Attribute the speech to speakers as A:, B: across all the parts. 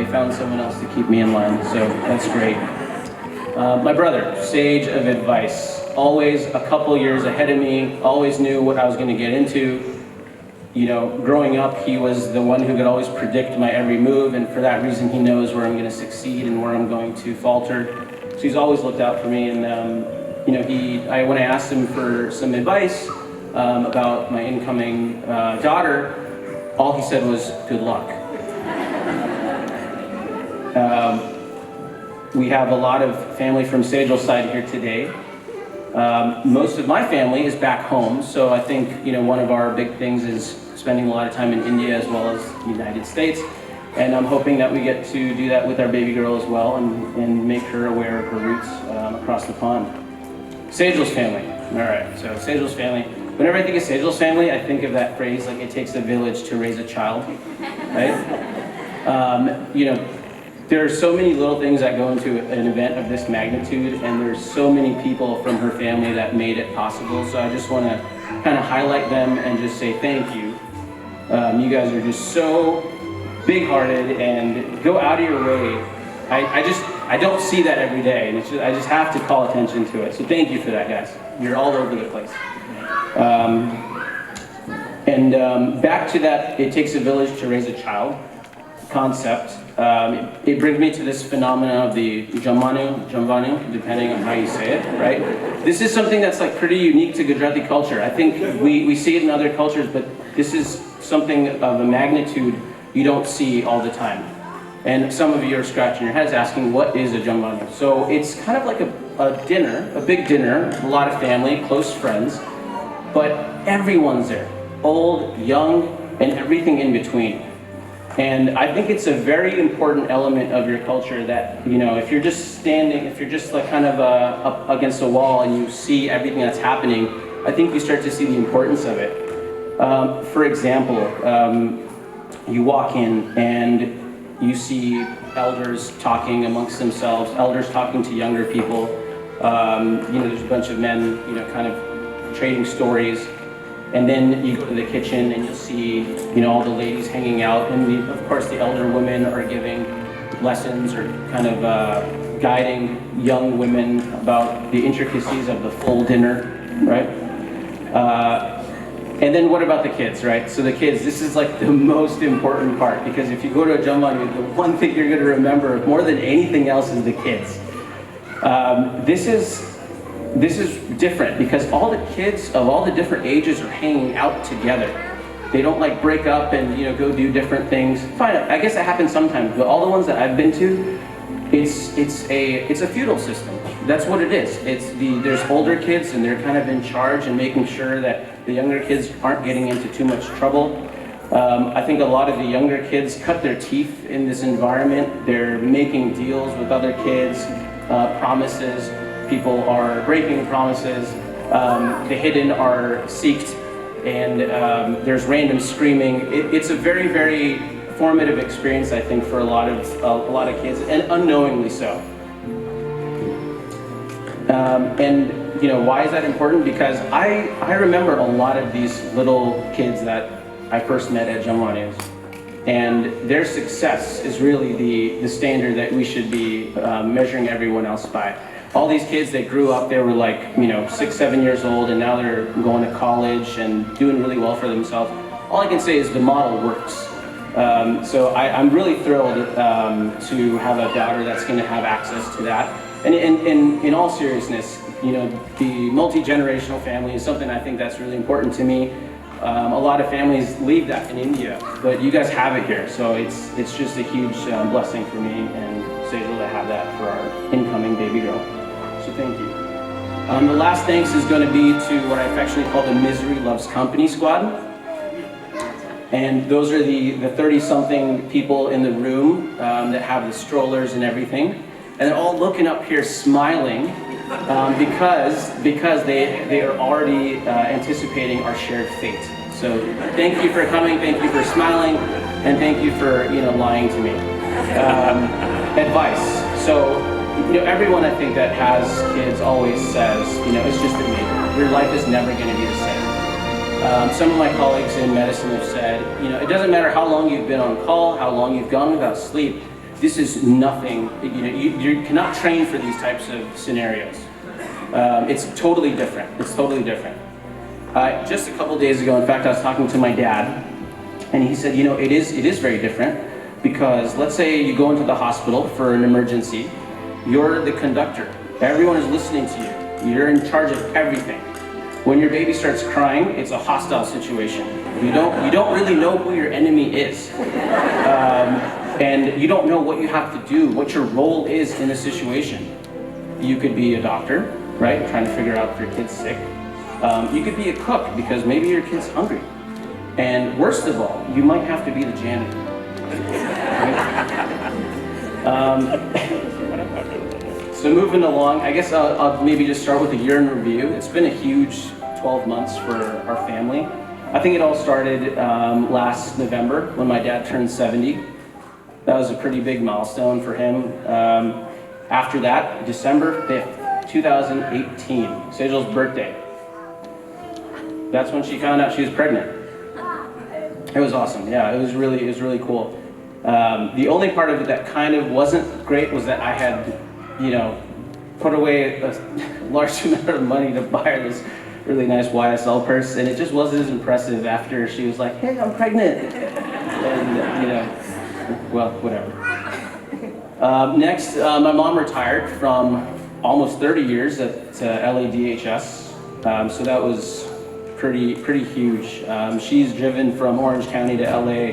A: found someone else to keep me in line, so that's great. My brother, sage of advice, always a couple years ahead of me, always knew what I was going to get into. growing up, he was the one who could always predict my every move, and for that reason, he knows where I'm going to succeed and where I'm going to falter. So he's always looked out for me, and when I asked him for some advice about my incoming daughter, all he said was, "Good luck." We have a lot of family from Sejal's side here today. Most of my family is back home, so I think one of our big things is spending a lot of time in India as well as the United States, and I'm hoping that we get to do that with our baby girl as well and make her aware of her roots across the pond. Sejal's family. All right, so Sejal's family. Whenever I think of Sejal's family, I think of that phrase, like, it takes a village to raise a child, right? There are so many little things that go into an event of this magnitude, and there's so many people from her family that made it possible. So I just want to kind of highlight them and just say thank you. You guys are just so big-hearted and go out of your way. I don't see that every day, and I just have to call attention to it. So thank you for that, guys. You're all over the place. Back to that, it takes a village to raise a child concept. It brings me to this phenomenon of the Jamvanu, depending on how you say it, right? This is something that's like pretty unique to Gujarati culture. I think we see it in other cultures, but this is something of a magnitude you don't see all the time. And some of you are scratching your heads asking, what is a Jamvanu? So it's kind of like a dinner, a big dinner, a lot of family, close friends, but everyone's there, old, young, and everything in between. And I think it's a very important element of your culture that, if you're just standing, if you're just like kind of up against a wall and you see everything that's happening, I think you start to see the importance of it. For example, you walk in and you see elders talking amongst themselves, elders talking to younger people. There's a bunch of men, kind of trading stories. And then you go to the kitchen and you'll see, all the ladies hanging out, and of course the elder women are giving lessons or kind of guiding young women about the intricacies of the full dinner, right? And then what about the kids, right? So the kids, this is like the most important part, because if you go to a Jamvanu, the one thing you're going to remember more than anything else is the kids. This is different because all the kids of all the different ages are hanging out together. They don't like break up and go do different things. Fine, I guess that happens sometimes, but all the ones that I've been to, it's a feudal system. That's what it is. There's older kids and they're kind of in charge and making sure that the younger kids aren't getting into too much trouble. I think a lot of the younger kids cut their teeth in this environment. They're making deals with other kids, promises. People are breaking promises. The hidden are seeked, and there's random screaming. It's a very, very formative experience, I think, for a lot of kids, and unknowingly so. Why is that important? Because I remember a lot of these little kids that I first met at Jamvanus, and their success is really the standard that we should be measuring everyone else by. All these kids that grew up, they were like 6, 7 years old, and now they're going to college and doing really well for themselves. All I can say is the model works. So I'm really thrilled to have a daughter that's going to have access to that. And in all seriousness, the multi-generational family is something I think that's really important to me. A lot of families leave that in India, but you guys have it here, so it's just a huge blessing for me and Sejal to have that for our incoming baby girl. So thank you. The last thanks is going to be to what I affectionately call the Misery Loves Company Squad. And those are the 30-something people in the room that have the strollers and everything. And they're all looking up here smiling because they are already anticipating our shared fate. So thank you for coming, thank you for smiling, and thank you for lying to me. Advice. So everyone I think that has kids always says, it's just amazing. Your life is never going to be the same. Some of my colleagues in medicine have said, it doesn't matter how long you've been on call, how long you've gone without sleep. This is nothing. You cannot train for these types of scenarios. It's totally different. It's totally different. Just a couple days ago, in fact, I was talking to my dad, And he said, it is very different, because let's say you go into the hospital for an emergency, you're the conductor. Everyone is listening to you. You're in charge of everything. When your baby starts crying, it's a hostile situation. You don't really know who your enemy is. And you don't know what you have to do, what your role is in a situation. You could be a doctor, right? Trying to figure out if your kid's sick. You could be a cook because maybe your kid's hungry. And worst of all, you might have to be the janitor. So moving along, I guess I'll maybe just start with a year in review. It's been a huge 12 months for our family. I think it all started last November when my dad turned 70. That was a pretty big milestone for him. After that, December 5th, 2018, Sejal's birthday. That's when she found out she was pregnant. It was awesome, yeah, it was really cool. The only part of it that kind of wasn't great was that I had, put away a large amount of money to buy her this really nice YSL purse, and it just wasn't as impressive after she was like, hey, I'm pregnant. And, well, whatever. Next, my mom retired from almost 30 years at LADHS, so that was pretty huge. She's driven from Orange County to LA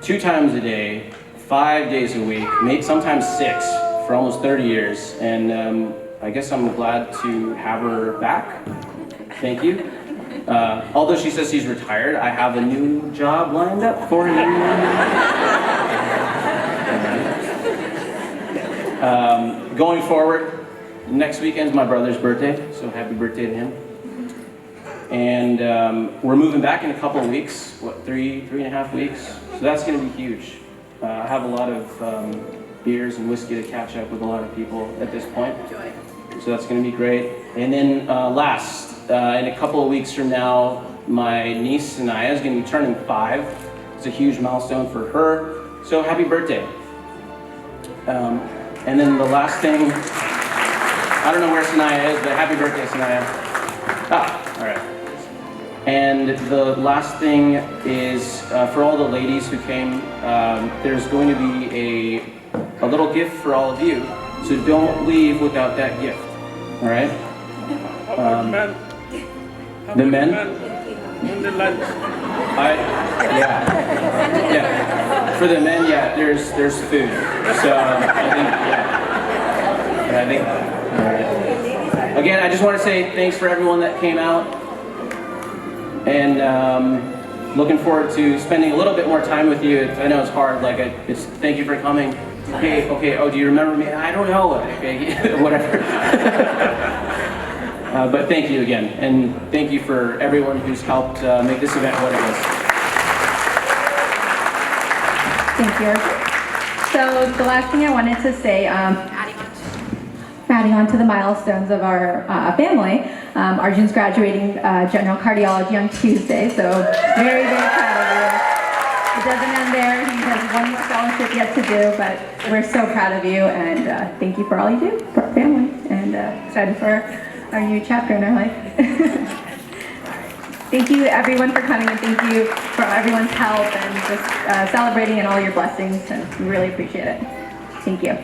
A: 2 times a day, 5 days a week, sometimes 6, for almost 30 years, and I guess I'm glad to have her back. Thank you. Although she says she's retired, I have a new job lined up for you. Going forward, next weekend's my brother's birthday, so happy birthday to him. And we're moving back in a couple of weeks, 3.5 weeks, so that's going to be huge. I have a lot of beers and whiskey to catch up with a lot of people at this point, so that's going to be great. And then in a couple of weeks from now, my niece Sanaya is going to be turning 5. It's a huge milestone for her, so happy birthday. And then the last thing, I don't know where Sanaya is, but happy birthday, Sanaya. All right. And the last thing is, for all the ladies who came, there's going to be a little gift for all of you, so don't leave without that gift, all right? The men?
B: In the lunch.
A: Yeah. For the men, yeah, there's food. So I think, all right. Again, I just want to say thanks for everyone that came out, and looking forward to spending a little bit more time with you. I know it's hard. Thank you for coming. Okay. Oh, do you remember me? I don't know. Okay, whatever. But thank you again, and thank you for everyone who's helped make this event what it is.
C: Thank you, Arjun. So the last thing I wanted to say, adding on to the milestones of our family, Arjun's graduating general cardiology on Tuesday, so very, very proud of you. It doesn't end there. He has one more scholarship yet to do, but we're so proud of you, and thank you for all you do for our family, and excited for our new chapter in our life. Thank you everyone for coming, and thank you for everyone's help and just celebrating and all your blessings, and we really appreciate it. Thank you.